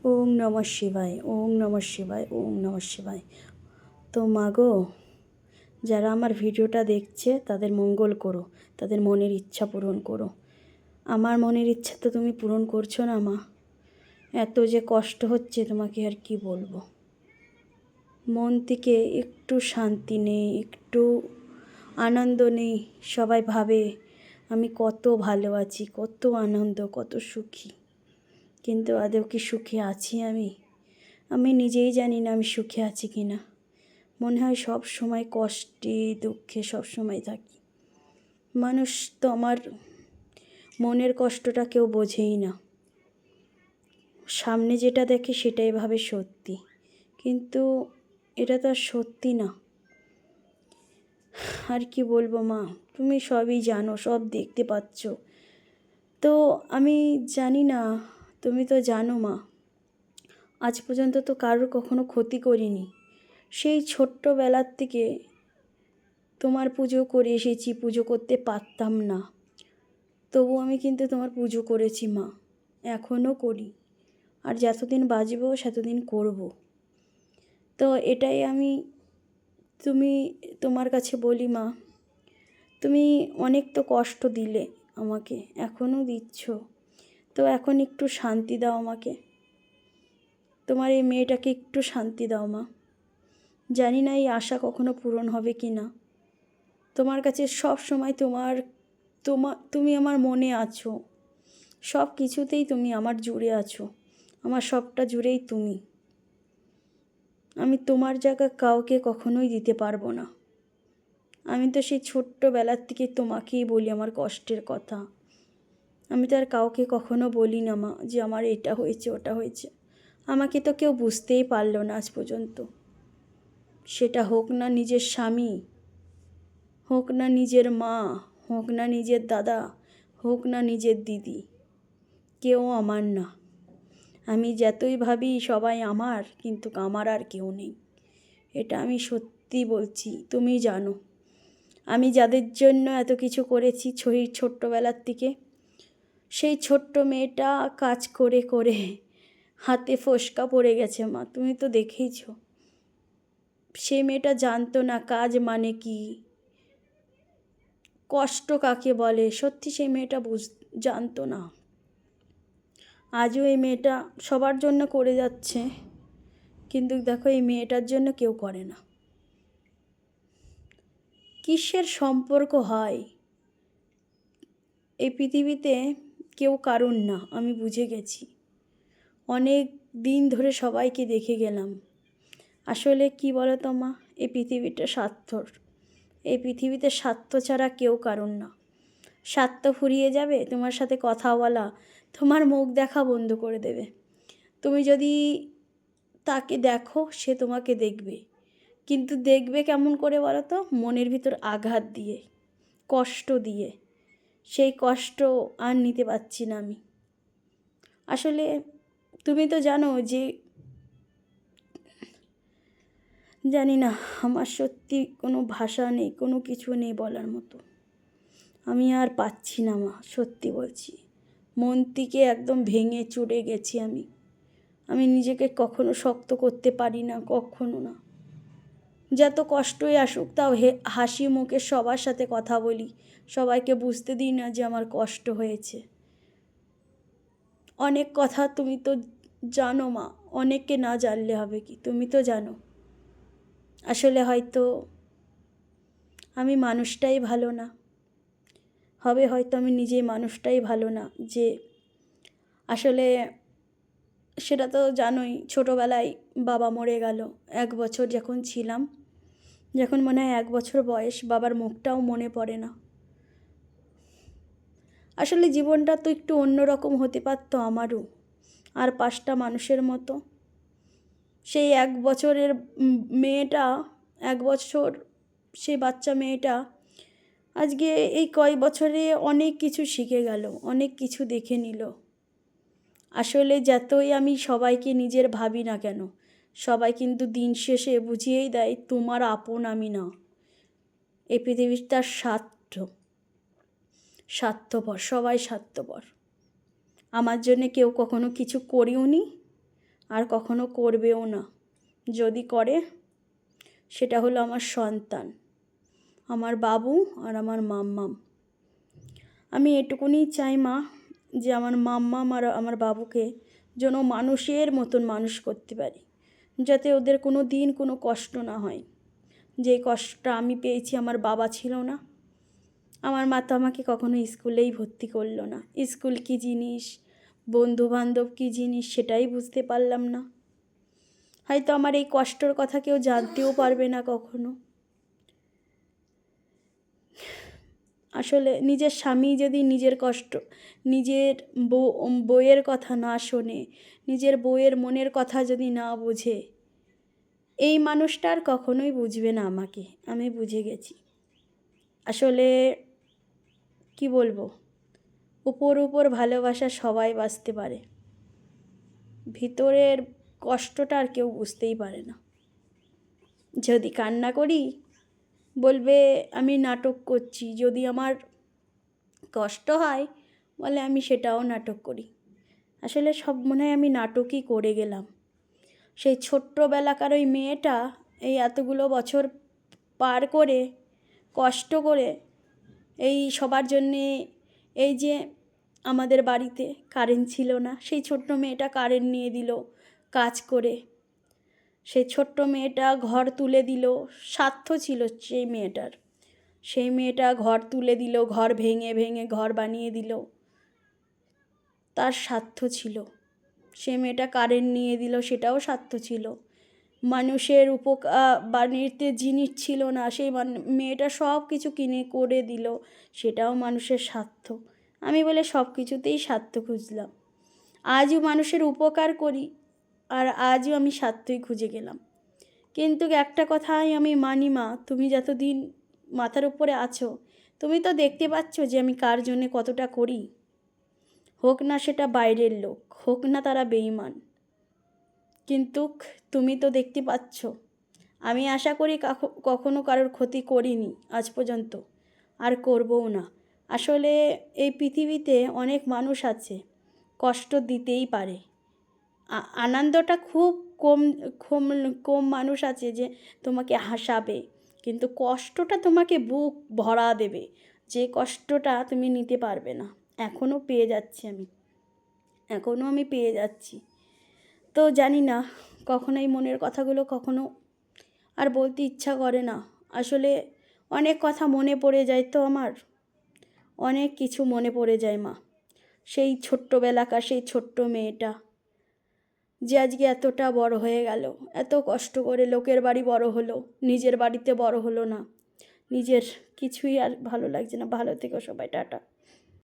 ওং নমঃ শিবায়, ওং নমঃ শিবায়, ওং নমঃ শিবায়। তো মাগো, যারা আমার ভিডিওটা দেখছে তাদের মঙ্গল করো, তাদের মনের ইচ্ছা পূরণ করো। আমার মনের ইচ্ছা তো তুমি পূরণ করছো না মা। এত যে কষ্ট হচ্ছে তোমাকে আর কি বলবো। মন থেকে একটু শান্তি নেই, একটু আনন্দ নেই। সবাই ভাবে আমি কত ভালো আছি, কত আনন্দ, কত সুখী, কিন্তু আদৌ কি সুখে আছি আমি নিজেই জানি না আমি সুখে আছি কি না। মনে হয় সব সময় কষ্টে দুঃখে সব সময় থাকি। মানুষ তো আমার মনের কষ্টটা কেউ বোঝেই না। সামনে যেটা দেখে সেটাই ভাবে সত্যি, কিন্তু এটা তো আর সত্যি না। আর কি বলবো মা, তুমি সবই জানো, সব দেখতে পাচ্ছ। তো আমি জানি না, তুমি তো জানো মা, আজ পর্যন্ত তো কারোর কখনো ক্ষতি করিনি। সেই ছোট্টবেলার থেকে তোমার পুজো করে এসেছি, পুজো করতে পারতাম না, তবু আমি কিন্তু তোমার পুজো করেছি মা, এখনও করি, আর যতদিন বাঁচবো সেতদিন করব। তো এটাই আমি তোমার কাছে বলি মা, তুমি অনেক তো কষ্ট দিলে আমাকে, এখনও দিচ্ছ, তো এখন একটু শান্তি দাও আমাকে। তোমার এই মেয়েটাকে একটু শান্তি দাও মা। জানি না এই আশা কখনো পূরণ হবে কি না। তোমার কাছে সব সময় তুমি আমার মনে আছো, সব কিছুতেই তুমি আমার জুড়ে আছো, আমার সবটা জুড়েই তুমি। আমি তোমার জায়গা কাউকে কখনোই দিতে পারবো না। আমি তো সেই ছোট্টবেলার থেকে তোমাকেই বলি আমার কষ্টের কথা। আমি তো আর কাউকে কখনো বলি না মা যে আমার এটা হয়েছে ওটা হয়েছে। আমাকে তো কেউ বুঝতেই পারলো না আজ পর্যন্ত। সেটা হোক না নিজের স্বামী, হোক না নিজের মা, হোক না নিজের দাদা, হোক না নিজের দিদি, কেউ আমার না। আমি যতই ভাবি সবাই আমার, কিন্তু আমার আর কেউ নেই। এটা আমি সত্যি বলছি, তুমি জানো। আমি যাদের জন্য এত কিছু করেছি ছোট্টবেলার থেকে, সেই ছোট্ট মেয়েটা কাজ করে করে হাতে ফোসকা পড়ে গেছে মা, তুমি তো দেখেইছ। সে মেয়েটা জানতো না কাজ মানে কি, কষ্ট কাকে বলে, সত্যি সেই মেয়েটা জানতো না। আজও এই মেয়েটা সবার জন্য করে যাচ্ছে, কিন্তু দেখো এই মেয়েটার জন্য কেউ করে না। কিসের সম্পর্ক হয় এই পৃথিবীতে, কেউ কারণ না, আমি বুঝে গেছি। অনেক দিন ধরে সবাইকে দেখে গেলাম। আসলে কি বলো তো মা, এই পৃথিবীটা স্বার্থর। এই পৃথিবীতে স্বার্থ ছাড়া কেউ কারণ না। স্বার্থ ফুরিয়ে যাবে, তোমার সাথে কথা বলা, তোমার মুখ দেখা বন্ধ করে দেবে। তুমি যদি তাকে দেখো, সে তোমাকে দেখবে, কিন্তু দেখবে কেমন করে বলো তো, মনের ভিতর আঘাত দিয়ে, কষ্ট দিয়ে। সেই কষ্ট আর নিতে পারছি না আমি। আসলে তুমি তো জানো যে, জানি না, আমার সত্যি কোনো ভাষা নেই, কোনো কিছু নেই বলার মতো। আমি আর পাচ্ছি না মা, সত্যি বলছি। মন থেকে একদম ভেঙে চুরে গেছি আমি নিজেকে কখনো শক্ত করতে পারি না, কখনো না। যত কষ্টই আসুক তাও হাসি মুখে সবার সাথে কথা বলি, সবাইকে বুঝতে দিই না যে আমার কষ্ট হয়েছে। অনেক কথা তুমি তো জানো মা, অনেককে না জানলে হবে কি, তুমি তো জানো। আসলে হয়তো আমি মানুষটাই ভালো না, হয়তো আমি নিজেই মানুষটাই ভালো না, যে আসলে সেটা তো জানোই। ছোটোবেলায় বাবা মরে গেল, 1 বছর যখন ছিলাম, যখন মনে হয় 1 বছর বয়স, বাবার মুখটাও মনে পড়ে না। আসলে জীবনটা তো একটু অন্যরকম হতে পারতো আমারও, আর 5টা মানুষের মতো। সেই 1 বছরের মেয়েটা, 1 বছর, সেই বাচ্চা মেয়েটা আজকে এই কয় বছরে অনেক কিছু শিখে গেল, অনেক কিছু দেখে নিল। আসলে যতই আমি সবাইকে নিজের ভাবি না কেন, সবাই কিন্তু দিন শেষে বুঝিয়েই দেয় তোমার আপন আমি না। এই পৃথিবীটা স্বার্থপর, সবাই স্বার্থপর। আমার জন্যে কেউ কখনো কিছু করেও নি, আর কখনো করবেও না। যদি করে সেটা হলো আমার সন্তান, আমার বাবু আর আমার মাম্মাম। আমি এটুকুনি চাই মা, যে আমার মাম্মাম আর আমার বাবুকে যেন মানুষের মতন মানুষ করতে পারি, যাতে ওদের কোনো দিন কোনো কষ্ট না হয়। যে কষ্টটা আমি পেয়েছি, আমার বাবা ছিল না, আমার মা তো আমাকে কখনো স্কুলেই ভর্তি করলো না। স্কুল কী জিনিস, বন্ধুবান্ধব কী জিনিস সেটাই বুঝতে পারলাম না। হয়তো আমার এই কষ্টর কথা কেউ জানতেও পারবে না কখনো। আসলে নিজের স্বামী যদি নিজের কষ্ট, নিজের বউয়ের কথা না শোনে, নিজের বউয়ের মনের কথা যদি না বোঝে, এই মানুষটা আর কখনোই বুঝবে না আমাকে। আমি বুঝে গেছি। আসলে কি বলবো, উপর ভালোবাসা সবাই বাসতে পারে, ভিতরের কষ্টটা আর কেউ বুঝতেই পারে না। যদি কান্না করি বলবে আমি নাটক করছি, যদি আমার কষ্ট হয় বলে আমি সেটাও নাটক করি। আসলে সব মনে হয় আমি নাটকই করে গেলাম। সেই ছোট্টবেলাকার ওই মেয়েটা এই এতগুলো বছর পার করে কষ্ট করে এই সবার জন্যে, এই যে আমাদের বাড়িতে কারেন্ট ছিল না, সেই ছোট্ট মেয়েটা কারেন্ট নিয়ে দিল কাজ করে। সেই ছোট্ট মেয়েটা ঘর তুলে দিল, স্বার্থ ছিল সেই মেয়েটার। সেই মেয়েটা ঘর তুলে দিল, ঘর ভেঙে ভেঙে ঘর বানিয়ে দিল, তার স্বার্থ ছিল। সে মেয়েটা কারেন্ট নিয়ে দিল, সেটাও স্বার্থ ছিল। মানুষের বাড়িতে জিনিস ছিল না, সেই মেয়েটা সব কিছু কিনে করে দিল, সেটাও মানুষের স্বার্থ। আমি বলে সব কিছুতেই স্বার্থ খুঁজলাম। আজও মানুষের উপকার করি, আর আজও আমি স্বার্থই খুঁজে গেলাম। কিন্তু একটা কথাই আমি মানি মা, তুমি যতদিন মাথার উপরে আছো, তুমি তো দেখতে পাচ্ছ যে আমি কার জন্যে কতটা করি। হোক না সেটা বাইরের লোক, হোক না তারা বেঈমান, কিন্তু তুমি তো দেখতে পাচ্ছ। আমি আশা করি কখনো কারোর ক্ষতি করিনি আজ পর্যন্ত, আর করবও না। আসলে এই পৃথিবীতে অনেক মানুষ আছে কষ্ট দিতেই পারে, আনন্দটা খুব কম কম কম মানুষ আছে যে তোমাকে হাসাবে, কিন্তু কষ্টটা তোমাকে বুক ভরা দেবে, যে কষ্টটা তুমি নিতে পারবে না। এখনও পেয়ে যাচ্ছি আমি, এখনও আমি পেয়ে যাচ্ছি। তো জানি না, কখনো এই মনের কথাগুলো কখনো আর বলতে ইচ্ছা করে না। আসলে অনেক কথা মনে পড়ে যায় তো আমার, অনেক কিছু মনে পড়ে যায় মা। সেই ছোট্টবেলাকার সেই ছোট্ট মেয়েটা যে আজকে এতটা বড় হয়ে গেল, এত কষ্ট করে লোকের বাড়ি বড় হলো, নিজের বাড়িতে বড় হলো না। নিজের কিছুই আর ভালো লাগছে না। ভালো থেকো সবাই, টাটা।